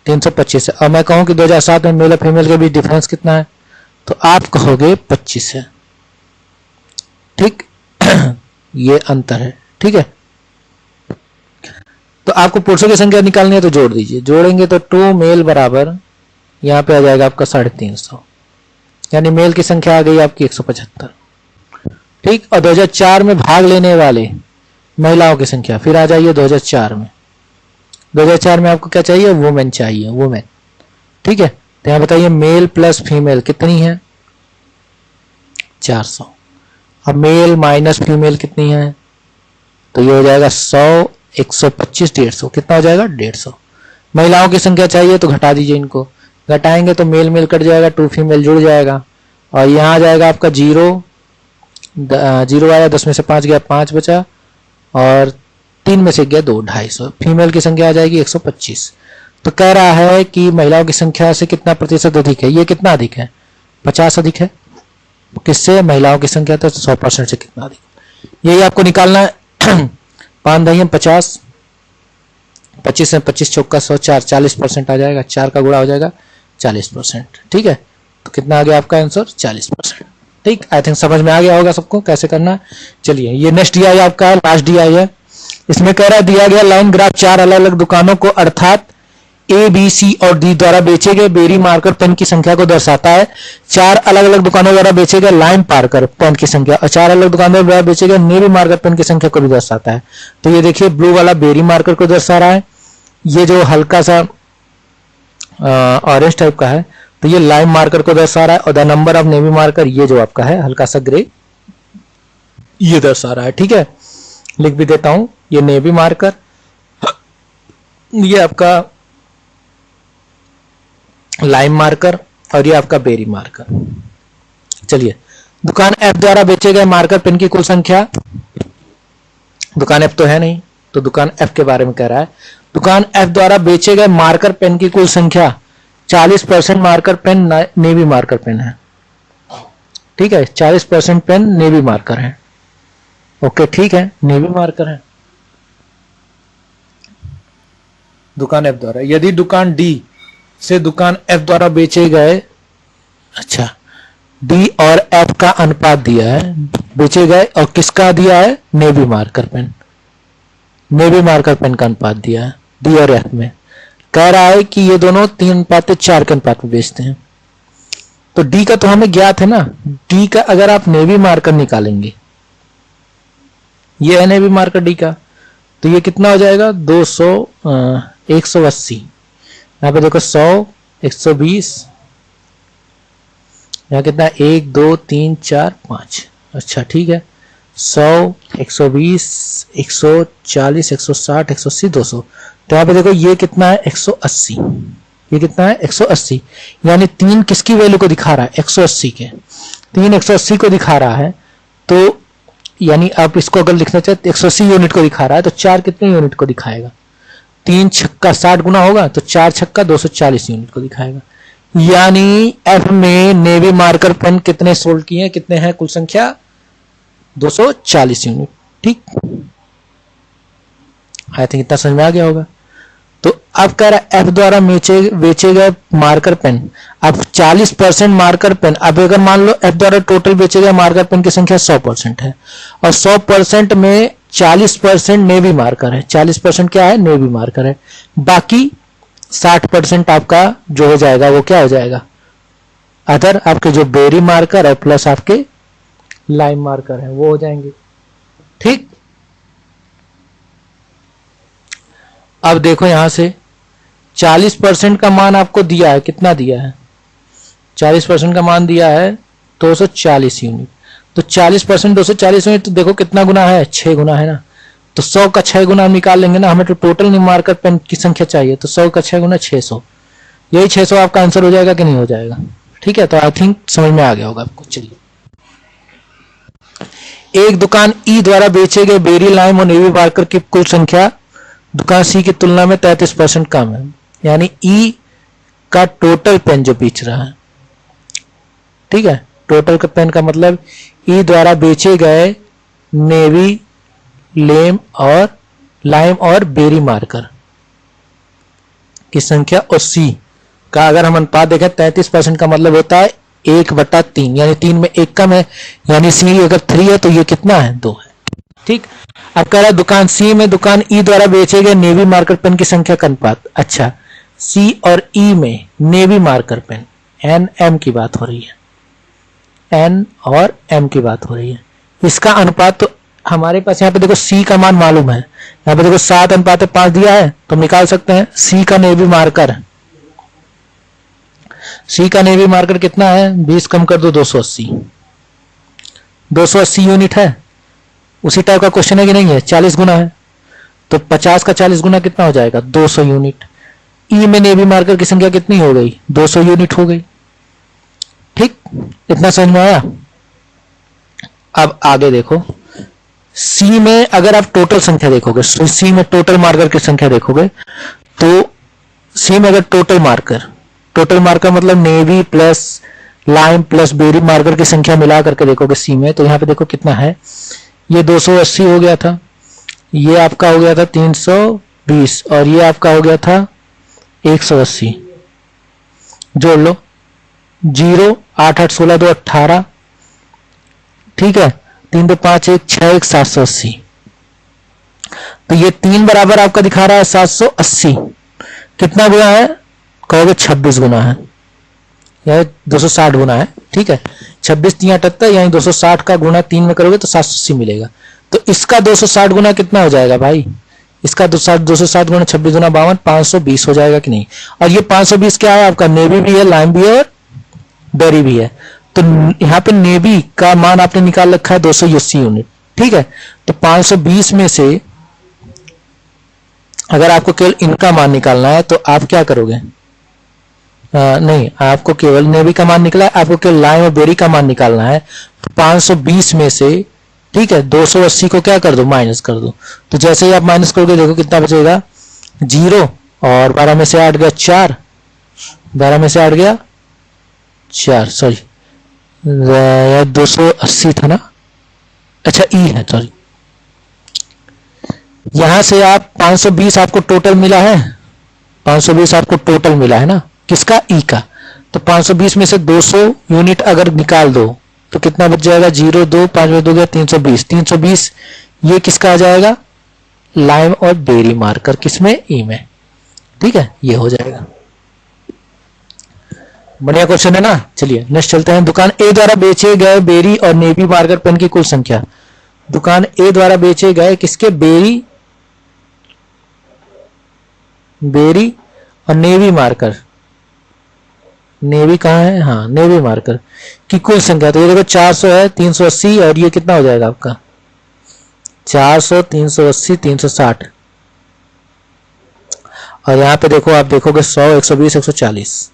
S1: 325 है। और मैं कहूं कि 2007 में मेल और फीमेल के बीच डिफरेंस कितना है, तो आप कहोगे 25 है, ठीक। ये अंतर है, ठीक है। तो आपको पुरुषों की संख्या निकालनी है तो जोड़ दीजिए, जोड़ेंगे तो 2 मेल बराबर यहां पे आ जाएगा आपका 350, यानी मेल की संख्या आ गई आपकी 175, ठीक। और 2004 में भाग लेने वाले महिलाओं की संख्या, फिर आ जाइए 2004 में, 2004 में आपको क्या चाहिए, वुमेन चाहिए, वुमेन, ठीक है। तो यहां बताइए मेल प्लस फीमेल कितनी है, 400। अब मेल माइनस फीमेल कितनी है, तो ये हो जाएगा 100 125 150, कितना हो जाएगा 150। महिलाओं की संख्या चाहिए तो घटा दीजिए, इनको घटाएंगे तो मेल मेल कट जाएगा, 2 फीमेल जुड़ जाएगा, और यहाँ आ जाएगा आपका 0 0 आया, 10 में से 5 गया, 5 बचा, और 3 में से गया 2, 250। फीमेल की संख्या आ जाएगी 125। तो कह रहा है कि महिलाओं की संख्या से कितना प्रतिशत अधिक है, ये कितना अधिक है, 50 अधिक है, किससे, महिलाओं की संख्या तो 100% से कितना अधिक, यही आपको निकालना है। 5 दही 50, 25 से 25 चौका 100, 4 40% आ जाएगा, 4 का गुणा हो जाएगा 40%, ठीक है। तो कितना आ गया आपका आंसर, 40%, ठीक। आई थिंक समझ में आ गया होगा सबको कैसे करना। चलिए ये नेक्स्ट DI आपका है, लास्ट DI है। इसमें कह रहा है दिया गया लाइन ग्राफ 4 अलग अलग दुकानों को अर्थात A, B, C और D द्वारा बेचे गए बेरी मार्कर पेन की संख्या को दर्शाता है। 4 अलग अलग दुकानों द्वारा बेचे गए लाइन पार्कर पेन की संख्या और 4 अलग दुकानों द्वारा बेचे गए नेवी मार्कर पेन की संख्या को भी दर्शाता है। तो ये देखिए ब्लू वाला बेरी मार्कर को दर्शा रहा है, ये जो हल्का सा ऑरेंज टाइप का है तो ये लाइम मार्कर को दर्शा रहा है, और the number of navy marker ये जो आपका है हल्का सा ग्रे ये दर्शा रहा है, ठीक है। लिख भी देता हूं, ये नेवी मार्कर, ये आपका लाइम मार्कर और ये आपका बेरी मार्कर। चलिए दुकान F द्वारा बेचे गए मार्कर पेन की कुल संख्या, दुकान F तो है नहीं तो दुकान F के बारे में कह रहा है। दुकान F द्वारा बेचे गए मार्कर पेन की कुल संख्या 40% marker pen navy marker pen है, ठीक है। 40% पेन नेवी मार्कर है, ओके ठीक है, नेवी मार्कर है दुकान F द्वारा। यदि दुकान D से दुकान F द्वारा बेचे गए, अच्छा D और F का अनुपात दिया है, बेचे गए और किसका दिया है, navy marker pen, navy marker pen का अनुपात दिया है D और F में। कह रहा है कि ये दोनों 3:4 के अनुपात में बेचते हैं। तो डी का तो हमें ज्ञात है ना, डी का अगर आप नेवी मार्कर निकालेंगे, ये है नेवी मार्कर डी का, तो ये कितना हो जाएगा 200 180, यहाँ पे देखो 100 120, यहाँ कितना 1 2 3 4 5, अच्छा ठीक है 100 120 140 160 180 200, तो यहाँ पे देखो ये कितना है 180, ये कितना है 180, यानी 3 किसकी वैल्यू को दिखा रहा है 180 के, 3 180 को दिखा रहा है, तो यानी आप इसको अगर लिखना चाहते 180 यूनिट को दिखा रहा है तो 4 कितने यूनिट को दिखाएगा, 3 छक्का 60 गुना होगा तो 4 छक्का 240 यूनिट को दिखाएगा। यानी एफ में नेवी मार्कर पेन कितने सोल्ड किए हैं, कितने हैं कुल संख्या 240 यूनिट। ठीक, आई थिंक इतना समझ में आ गया होगा। तो अब कह रहा है एफ द्वारा बेचे गए मार्कर पेन, अब 40% मार्कर पेन, अब अगर मान लो एफ द्वारा टोटल बेचे गए मार्कर पेन की संख्या 100% है और 100% में 40% नेवी मार्कर है, 40% क्या है नेवी मार्कर है, बाकी 60% आपका जो हो जाएगा वो क्या हो जाएगा अदर, आपके जो बेरी मार्कर है प्लस आपके लाइम मार्कर है वो हो जाएंगे। ठीक, अब देखो यहां से 40% का मान आपको दिया है, कितना दिया है 40% का मान दिया है 240 यूनिट, तो 40% 240 यूनिट, तो देखो कितना गुना है 6 गुना है ना, तो 100 का 6 गुना निकाल लेंगे ना, हमें तो टोटल मार्कर पेन की संख्या चाहिए, तो 100 का 6 गुना 600, यही 600 आपका आंसर हो जाएगा कि नहीं हो जाएगा। ठीक है, तो आई थिंक समझ में आ गया होगा आपको। चलिए, एक दुकान ई द्वारा बेचे गए बेरी लाइम और नेवी मार्कर की कुल संख्या दुकान सी की तुलना में 33% कम है, यानी ई का टोटल पेन जो बेच रहा है, ठीक है, टोटल का पेन का मतलब ई द्वारा बेचे गए नेवी लाइम और बेरी मार्कर की संख्या और सी का अगर हम अनुपात देखें 33% का मतलब होता है 1/3, यानी 3 में 1 कम है, यानी सी अगर 3 है तो ये कितना है 2 है। ठीक, अब कह रहा है दुकान सी में दुकान ई द्वारा बेचे गए नेवी मार्कर पेन की संख्या का अनुपात। अच्छा, सी और ई में navy marker pen N M की बात हो रही है, एन और एम की बात हो रही है, इसका अनुपात तो हमारे पास यहाँ पे देखो सी का मान मालूम है, यहाँ पे देखो 7:5 दिया है तो हम निकाल सकते हैं सी का नेवी मार्कर, सी का नेवी मार्कर कितना है 20 कम कर दो 280, 280 यूनिट है, उसी टाइप का क्वेश्चन है कि नहीं है, 40 गुना है, तो 50 का 40 गुना कितना हो जाएगा 200 यूनिट। ई में नेवी मार्कर की संख्या कितनी हो गई 200 यूनिट हो गई। ठीक, इतना समझ में आया। अब आगे देखो, सी में अगर आप टोटल संख्या देखोगे, सी में टोटल मार्कर की संख्या देखोगे, तो सी में अगर टोटल मार्कर मतलब navy plus lime plus berry marker की संख्या मिला करके देखोगे सी में, तो यहां पे देखो कितना है, ये 280 हो गया था, ये आपका हो गया था 320 और ये आपका हो गया था 180, जोड़ लो 0 8 8 16 2 18, ठीक है, 3 2 5 1 6 1 780, तो ये 3 बराबर आपका दिखा रहा है 780, कितना गुना है कहोगे 26 गुना है, यह 260 गुना है। ठीक है, 26 3 78, यानी 260 का गुना 3 में करोगे तो 780 मिलेगा, तो इसका 260 गुना कितना हो जाएगा भाई, इसका 260 गुना 26 गुना 52 520 हो जाएगा कि नहीं। और ये 520 क्या है आपका, नेवी भी है लाइम भी है और बेरी भी है, तो यहाँ पे नेवी का मान आपने निकाल रखा है 280 यूनिट। ठीक है, तो 520 में से अगर आपको केवल इनका मान निकालना है तो आप क्या करोगे, नहीं, आपको केवल नेवी का मान निकला है, आपको केवल लाइम और बेरी का मान निकालना है, 520 में से ठीक है 280 को क्या कर दो माइनस कर दो, तो जैसे ही आप माइनस करोगे देखो कितना बचेगा 0 और 12 में से 8 गया 4, 12 में से 8 गया 4, सॉरी 280 था ना, अच्छा ई है सॉरी, यहां से आप 520 आपको टोटल मिला है, 520 आपको टोटल मिला है ना, किसका ई का, तो 520 में से 200 यूनिट अगर निकाल दो तो कितना बच जाएगा 0 2 5 में 2 गया 320, 320 ये किसका आ जाएगा लाइम और बेरी मार्कर, किसमें ई में। ठीक है, ये हो जाएगा। बढ़िया क्वेश्चन है ना। चलिए नेक्स्ट चलते हैं। दुकान ए द्वारा बेचे गए बेरी और नेवी मार्कर पेन की कुल संख्या। दुकान ए द्वारा बेचे गए किसके? बेरी और नेवी मार्कर। नेवी कहाँ है? हाँ, नेवी मार्कर की कुल संख्या। तो ये देखो 400 है, 380 और ये कितना हो जाएगा आपका? 400, 380, 360 और यहाँ पे देखो आप देखोगे 100, 120, 140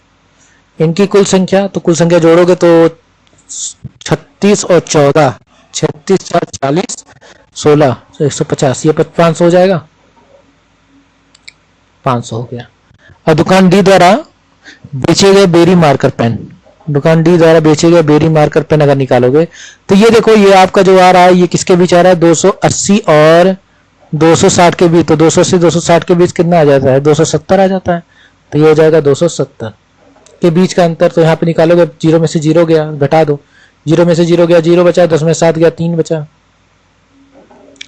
S1: इनकी कुल संख्या। तो कुल संख्या जोड़ोगे तो 36 और 14, 36 4 40, 16 150, ये 500 हो जाएगा। 500 हो गया। और दुकान डी द्वारा बेचे गए बेरी मार्कर पेन। दुकान डी द्वारा बेचे गए बेरी मार्कर पेन अगर निकालोगे तो ये देखो, ये आपका जो आ रहा है ये किसके बीच आ रहा है? 280 और 260 के बीच। तो 280 260 के बीच कितना आ जाता है? 270 आ जाता है। तो ये हो जाएगा 270 के बीच का अंतर। तो यहाँ पे निकालोगे, 0 में से 0 गया, घटा दो। 0 में से 0 गया, 0 बचा, 10 में 7 गया, 3 बचा,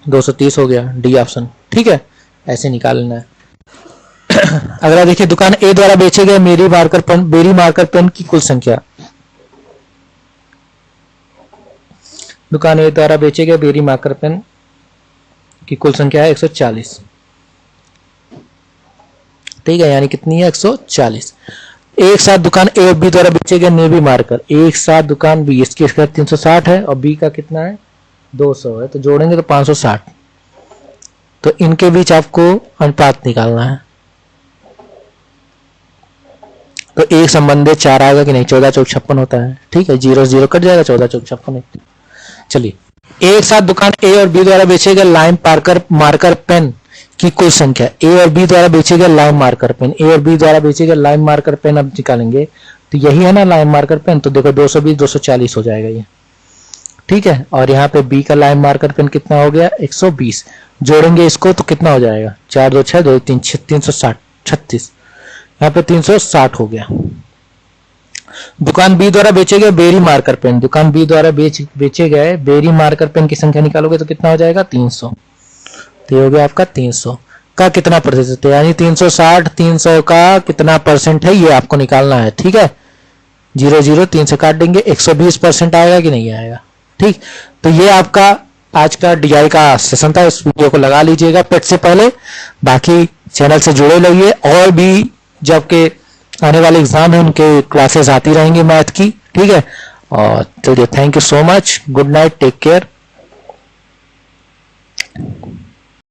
S1: 230 हो गया। डी ऑप्शन ठीक है, ऐसे निकालना है। अगला देखिए, दुकान ए द्वारा बेचे गए बेरी मार्कर पेन की कुल संख्या। दुकान ए द्वारा बेचे गए बेरी मार्कर पेन की कुल संख्या है 140। ठीक है, यानी कितनी है? 140। एक साथ दुकान ए और बी द्वारा बेचे गए नेवी मार्कर। एक साथ दुकान बी, इसकी 360 है और बी का कितना है? 200 है। तो जोड़ेंगे तो 560। तो इनके बीच आपको अनुपात निकालना है। तो एक संबंधित 4 आएगा कि नहीं? 14 चौक 56 होता है। ठीक है, 0 0 कट जाएगा, 14 चौक 56। चलिए, एक साथ दुकान ए और बी द्वारा बेचे गए लाइम मार्कर पेन की कुल संख्या। ए और बी द्वारा बेचे गए लाइम मार्कर पेन। ए और बी द्वारा बेचे गए लाइम मार्कर पेन अब निकालेंगे तो यही है ना लाइम मार्कर पेन। तो देखो 220 240 हो जाएगा ये। ठीक है, और यहाँ पे बी का लाइम मार्कर पेन कितना हो गया? 120। जोड़ेंगे इसको तो कितना हो जाएगा? 4 2 6 2 3 360, 36। यहाँ पे 360 हो गया। दुकान बी द्वारा बेचे गए बेरी मार्कर पेन। दुकान बी द्वारा बेचे गए बेरी मार्कर पेन की संख्या निकालोगे तो कितना हो जाएगा? 300। तो ये हो गया आपका 300 का कितना प्रतिशत है? यानी 360 300 का कितना परसेंट है ये आपको निकालना है। ठीक है, 0 0 3 से काट देंगे, 120% आएगा कि नहीं आएगा? ठीक, तो ये आपका आज का डीआई का सेशन था। इस वीडियो को लगा लीजिएगा पेट से पहले। बाकी चैनल से जुड़े रहिए, और भी जब के आने वाले एग्जाम है उनके क्लासेस आती रहेंगी मैथ की। ठीक है, और चलिए, thank you so much, good night, take care.